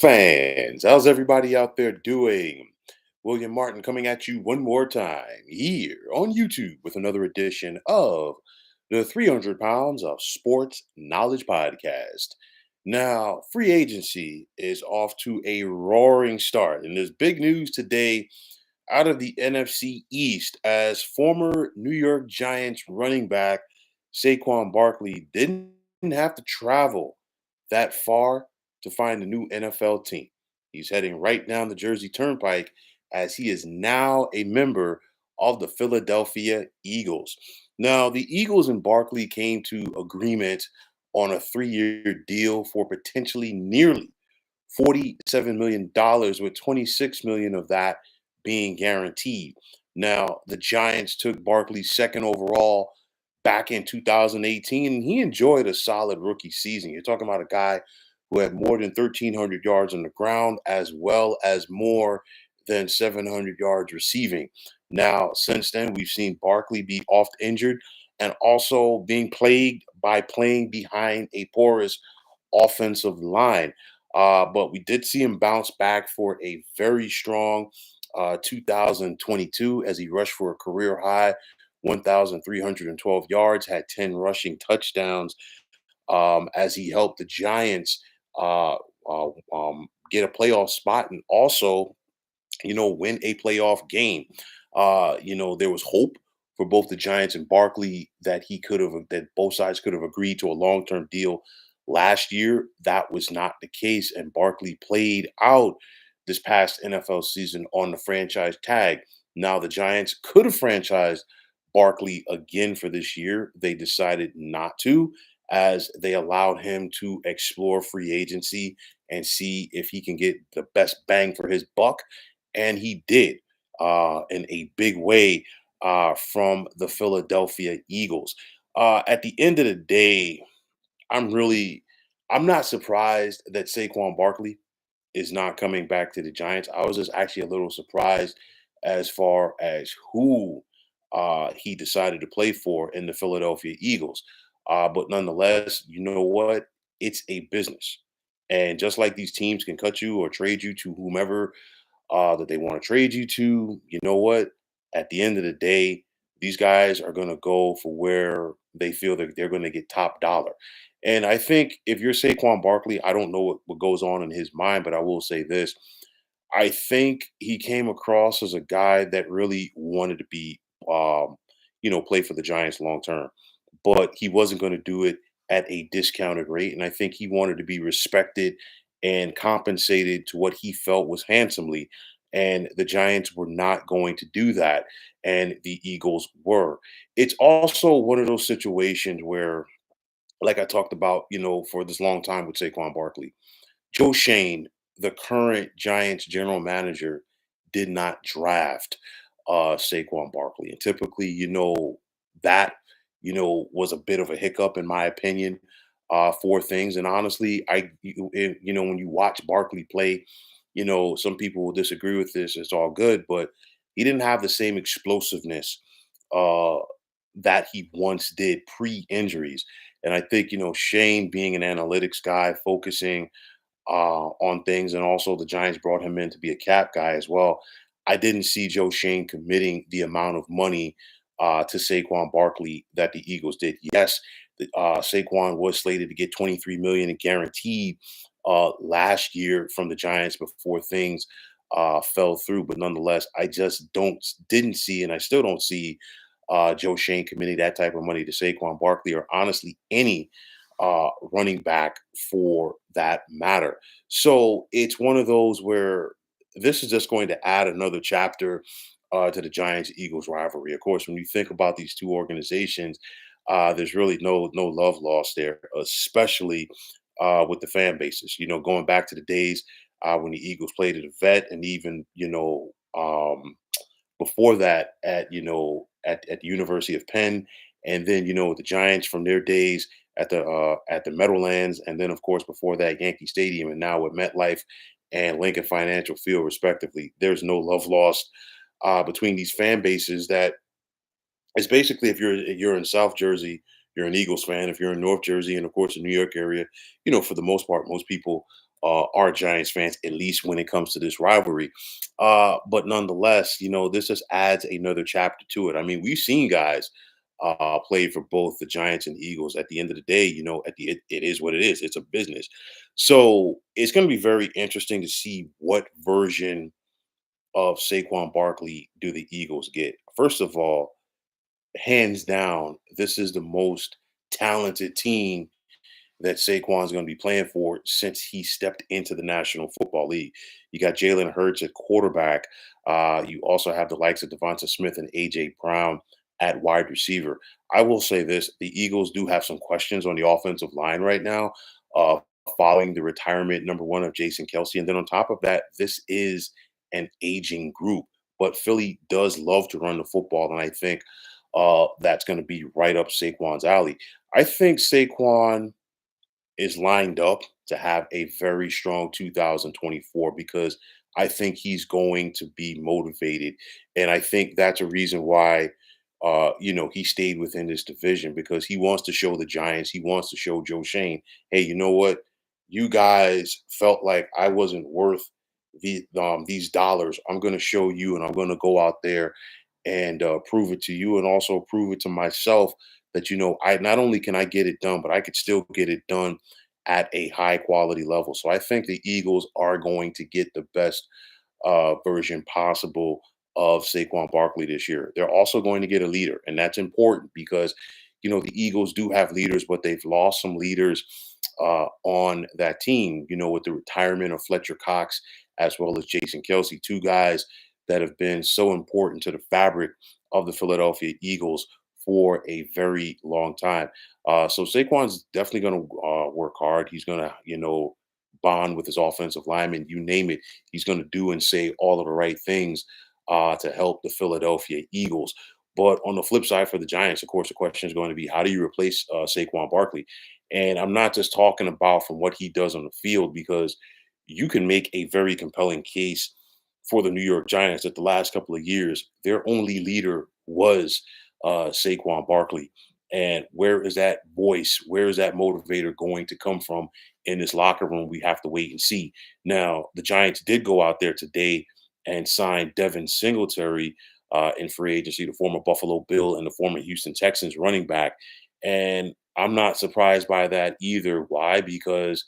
Fans, how's everybody out there doing? William Martin coming at you one more time here on YouTube with another edition of the 300 Pounds of Sports Knowledge Podcast. Now, free agency is off to a roaring start, and there's big news today out of the NFC East as former New York Giants running back Saquon Barkley didn't have to travel that far to find a new NFL team. He's heading right down the Jersey Turnpike as he is now a member of the Philadelphia Eagles. Now, the Eagles and Barkley came to agreement on a 3-year deal for potentially nearly $47 million, with 26 million of that being guaranteed. Now, the Giants took Barkley second overall back in 2018, and he enjoyed a solid rookie season. You're talking about a guy who had more than 1,300 yards on the ground, as well as more than 700 yards receiving. Now, since then, we've seen Barkley be oft injured and also being plagued by playing behind a porous offensive line. But we did see him bounce back for a very strong 2022 as he rushed for a career high 1,312 yards, had 10 rushing touchdowns as he helped the Giants get a playoff spot and also, win a playoff game. There was hope for both the Giants and Barkley that both sides could have agreed to a long-term deal last year. That was not the case, and Barkley played out this past NFL season on the franchise tag. Now the Giants could have franchised Barkley again for this year. They decided not to, as they allowed him to explore free agency and see if he can get the best bang for his buck. And he did in a big way from the Philadelphia Eagles. At the end of the day, I'm really I'm not surprised that Saquon Barkley is not coming back to the Giants. I was just actually a little surprised as far as who he decided to play for in the Philadelphia Eagles. But nonetheless, you know what? It's a business. And just like these teams can cut you or trade you to whomever that they want to trade you to, you know what? At the end of the day, these guys are going to go for where they feel that they're going to get top dollar. And I think if you're Saquon Barkley, I don't know what goes on in his mind, but I will say this. I think he came across as a guy that really wanted to play for the Giants long term, but he wasn't going to do it at a discounted rate. And I think he wanted to be respected and compensated to what he felt was handsomely. And the Giants were not going to do that. And the Eagles were. It's also one of those situations where, like I talked about, for this long time with Saquon Barkley, Joe Shane, the current Giants general manager, did not draft Saquon Barkley. And typically, that, was a bit of a hiccup in my opinion for things. And honestly, when you watch Barkley play, some people will disagree with this. It's all good, but he didn't have the same explosiveness uh, that he once did pre-injuries. And I think, Shane being an analytics guy, focusing on things, and also the Giants brought him in to be a cap guy as well. I didn't see Joe Shane committing the amount of money to Saquon Barkley that the Eagles did. Yes, Saquon was slated to get 23 million in guaranteed last year from the Giants before things fell through, but nonetheless, I just didn't see, and I still don't see Joe Shane committing that type of money to Saquon Barkley, or honestly any running back for that matter. So it's one of those where this is just going to add another chapter to the Giants Eagles rivalry. Of course, when you think about these two organizations, there's really no love lost there, especially with the fan bases. Going back to the days when the Eagles played at a vet, and even before that at the University of Penn, and then with the Giants from their days at the Meadowlands, and then of course before that Yankee Stadium, and now with MetLife and Lincoln Financial Field respectively. There's no love lost between these fan bases. That is basically, if you're in South Jersey, you're an Eagles fan. If you're in North Jersey, and of course the New York area, for the most part, most people are Giants fans, at least when it comes to this rivalry. But nonetheless, this just adds another chapter to it. I mean, we've seen guys play for both the Giants and Eagles. At the end of the day, it is what it is. It's a business. So it's going to be very interesting to see what version of Saquon Barkley do the Eagles get. First of all, hands down, this is the most talented team that Saquon's going to be playing for since he stepped into the National Football League. You got Jalen Hurts at quarterback. You also have the likes of Devonta Smith and AJ Brown at wide receiver. I will say this: the Eagles do have some questions on the offensive line right now, uh, following the retirement, number one, of Jason Kelsey, and then on top of that, this is an aging group. But Philly does love to run the football, and I think that's going to be right up Saquon's alley. I think Saquon is lined up to have a very strong 2024 because I think he's going to be motivated. And I think that's a reason why, he stayed within this division because he wants to show the Giants, he wants to show Joe Shane, hey, you know what? You guys felt like I wasn't worth these dollars. I'm going to show you, and I'm going to go out there and prove it to you, and also prove it to myself that I not only can I get it done, but I could still get it done at a high quality level. So I think the Eagles are going to get the best version possible of Saquon Barkley this year. They're also going to get a leader, and that's important because the Eagles do have leaders, but they've lost some leaders on that team. With the retirement of Fletcher Cox as well as Jason Kelsey, two guys that have been so important to the fabric of the Philadelphia Eagles for a very long time. So Saquon's definitely going to work hard. He's going to, bond with his offensive lineman. You name it, he's going to do and say all of the right things to help the Philadelphia Eagles. But on the flip side for the Giants, of course, the question is going to be how do you replace Saquon Barkley? And I'm not just talking about from what he does on the field because you can make a very compelling case for the New York Giants that the last couple of years, their only leader was Saquon Barkley. And where is that voice? Where is that motivator going to come from in this locker room? We have to wait and see. Now, the Giants did go out there today and sign Devin Singletary in free agency, the former Buffalo Bill and the former Houston Texans running back. And I'm not surprised by that either. Why? Because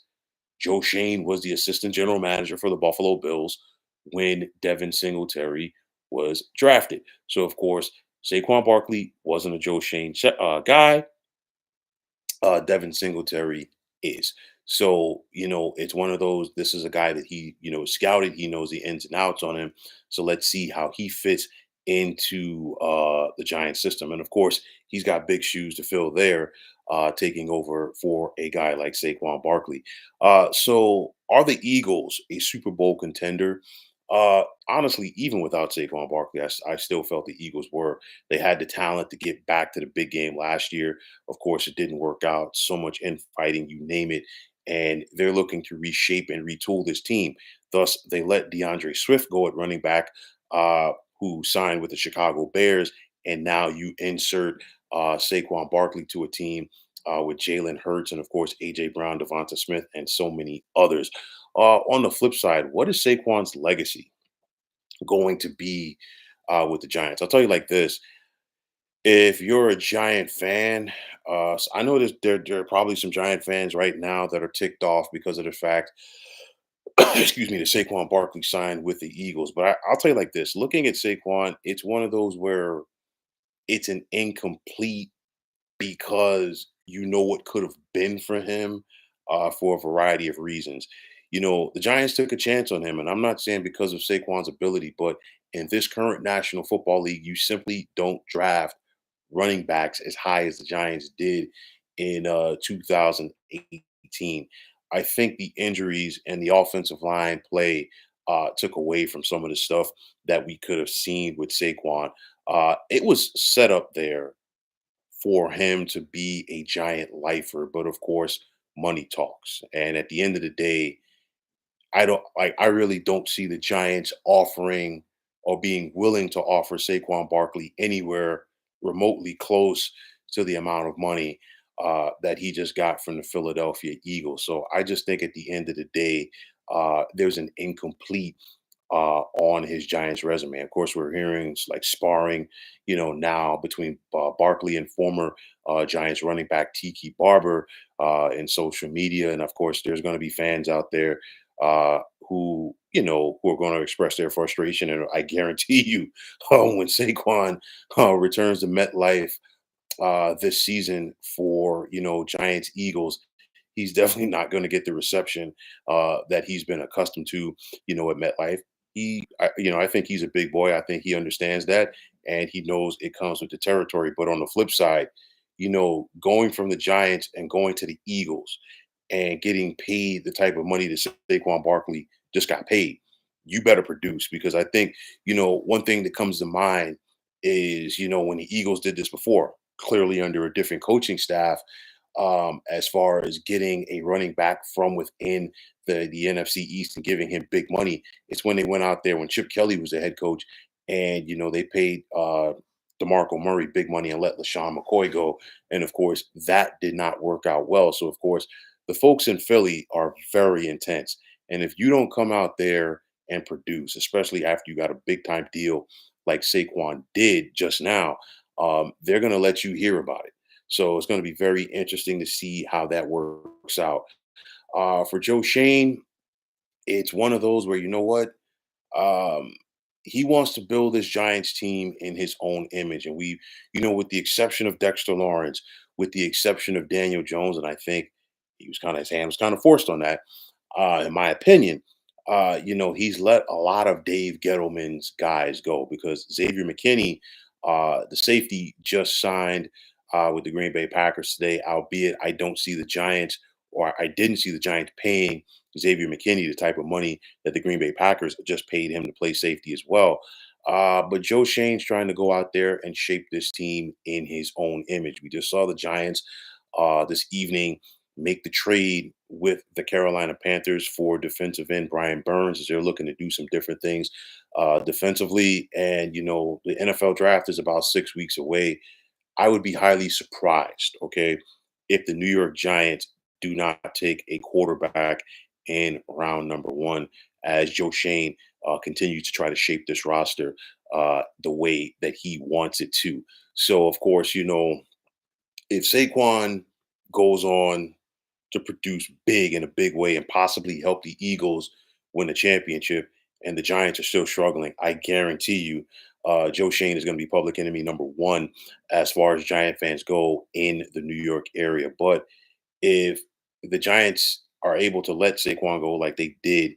Joe Shane was the assistant general manager for the Buffalo Bills when Devin Singletary was drafted. So, of course, Saquon Barkley wasn't a Joe Shane guy. Devin Singletary is. So, it's one of those. This is a guy that he, scouted. He knows the ins and outs on him. So let's see how he fits into the Giant system. And of course, he's got big shoes to fill there, taking over for a guy like Saquon Barkley. So, are the Eagles a Super Bowl contender? Honestly, even without Saquon Barkley, I still felt the Eagles were. They had the talent to get back to the big game last year. Of course, it didn't work out. So much infighting, you name it. And they're looking to reshape and retool this team. Thus, they let DeAndre Swift go at running back, who signed with the Chicago Bears. And now you insert Saquon Barkley to a team with Jalen Hurts and, of course, A.J. Brown, Devonta Smith, and so many others. On the flip side, what is Saquon's legacy going to be with the Giants? I'll tell you like this: if you're a Giant fan, I know there are probably some Giant fans right now that are ticked off because of the fact, excuse me, that Saquon Barkley signed with the Eagles. But I'll tell you like this: looking at Saquon, it's one of those where it's an incomplete because you know what could have been for him for a variety of reasons. The Giants took a chance on him, and I'm not saying because of Saquon's ability, but in this current National Football League, you simply don't draft running backs as high as the Giants did in 2018. I think the injuries and the offensive line play took away from some of the stuff that we could have seen with Saquon. It was set up there for him to be a giant lifer. But of course, money talks. And at the end of the day, I really don't see the Giants offering or being willing to offer Saquon Barkley anywhere remotely close to the amount of money that he just got from the Philadelphia Eagles. So I just think at the end of the day, there's an incomplete on his Giants resume. Of course, we're hearing like sparring, now between Barkley and former Giants running back Tiki Barber in social media, and of course, there's going to be fans out there who are going to express their frustration. And I guarantee you, when Saquon returns to MetLife this season for Giants Eagles, he's definitely not going to get the reception that he's been accustomed to, at MetLife. I think he's a big boy. I think he understands that, and he knows it comes with the territory. But on the flip side, going from the Giants and going to the Eagles and getting paid the type of money that Saquon Barkley just got paid, you better produce, because I think one thing that comes to mind is when the Eagles did this before, clearly under a different coaching staff, as far as getting a running back from within the NFC East and giving him big money. It's when they went out there when Chip Kelly was the head coach, and they paid DeMarco Murray big money and let LaShawn McCoy go, and of course that did not work out well. So of course the folks in Philly are very intense, and if you don't come out there and produce, especially after you got a big time deal like Saquon did just now, they're going to let you hear about it. So it's going to be very interesting to see how that works out. For Joe Shane, it's one of those where, you know what? Um, he wants to build this Giants team in his own image. And with the exception of Dexter Lawrence, with the exception of Daniel Jones, and I think his hand was kind of forced on that, in my opinion. He's let a lot of Dave Gettleman's guys go, because Xavier McKinney, the safety, just signed with the Green Bay Packers today, albeit I don't see the Giants, or I didn't see the Giants paying Xavier McKinney the type of money that the Green Bay Packers just paid him to play safety as well. But Joe Shane's trying to go out there and shape this team in his own image. We just saw the Giants this evening make the trade with the Carolina Panthers for defensive end Brian Burns, as they're looking to do some different things defensively. And, the NFL draft is about 6 weeks away. I would be highly surprised, okay, if the New York Giants do not take a quarterback in round number one, as Joe Shane continues to try to shape this roster the way that he wants it to. So, of course, if Saquon goes on to produce big in a big way and possibly help the Eagles win the championship, and the Giants are still struggling, I guarantee you, Joe Shane is going to be public enemy number one as far as Giant fans go in the New York area. But if the Giants are able to let Saquon go like they did,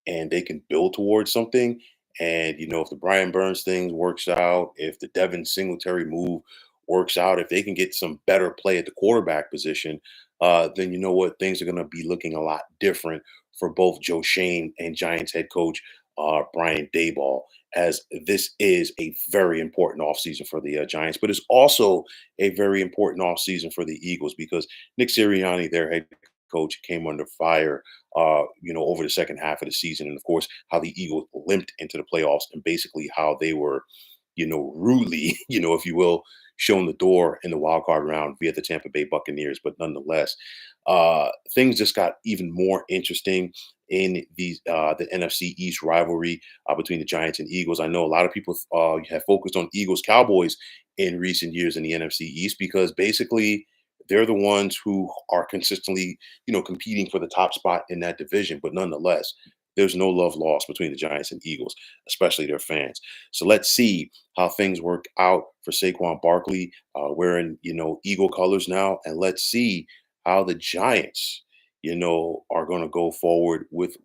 and they can build towards something, and if the Brian Burns thing works out, if the Devin Singletary move works out, if they can get some better play at the quarterback position, then you know what, things are going to be looking a lot different for both Joe Shane and Giants head coach Brian Daboll, as this is a very important offseason for the Giants, but it's also a very important offseason for the Eagles, because Nick Sirianni, their head coach, came under fire, over the second half of the season. And of course, how the Eagles limped into the playoffs, and basically how they were, rudely, if you will, shown the door in the wild card round via the Tampa Bay Buccaneers. But nonetheless, things just got even more interesting in the NFC East rivalry between the Giants and Eagles. I know a lot of people have focused on Eagles Cowboys in recent years in the NFC East, because basically they're the ones who are consistently, competing for the top spot in that division. But nonetheless, there's no love lost between the Giants and Eagles, especially their fans. So let's see how things work out for Saquon Barkley, wearing, Eagle colors now. And let's see how the Giants, are going to go forward with,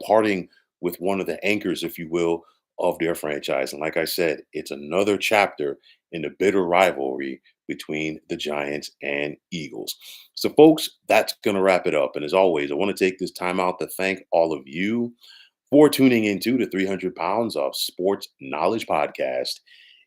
parting with one of the anchors, if you will, of their franchise. And like I said, it's another chapter in the bitter rivalry between the Giants and Eagles. So, folks, that's going to wrap it up. And as always, I want to take this time out to thank all of you for tuning into the 300 Pounds of Sports Knowledge podcast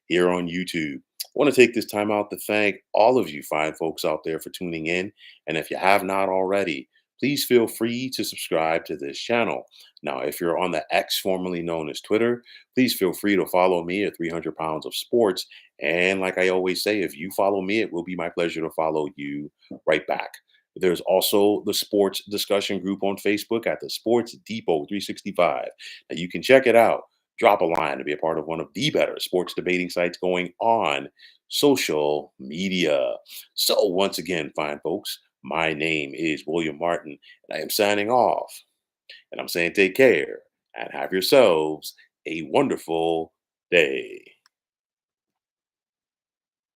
here on YouTube. I want to take this time out to thank all of you fine folks out there for tuning in. And if you have not already, please feel free to subscribe to this channel. Now, if you're on the X, formerly known as Twitter, please feel free to follow me at 300 Pounds of Sports. And like I always say, if you follow me, it will be my pleasure to follow you right back. There's also the sports discussion group on Facebook at the Sports Depot 365. Now you can check it out. Drop a line to be a part of one of the better sports debating sites going on social media. So, once again, fine folks, my name is William Martin, and I am signing off. And I'm saying take care and have yourselves a wonderful day.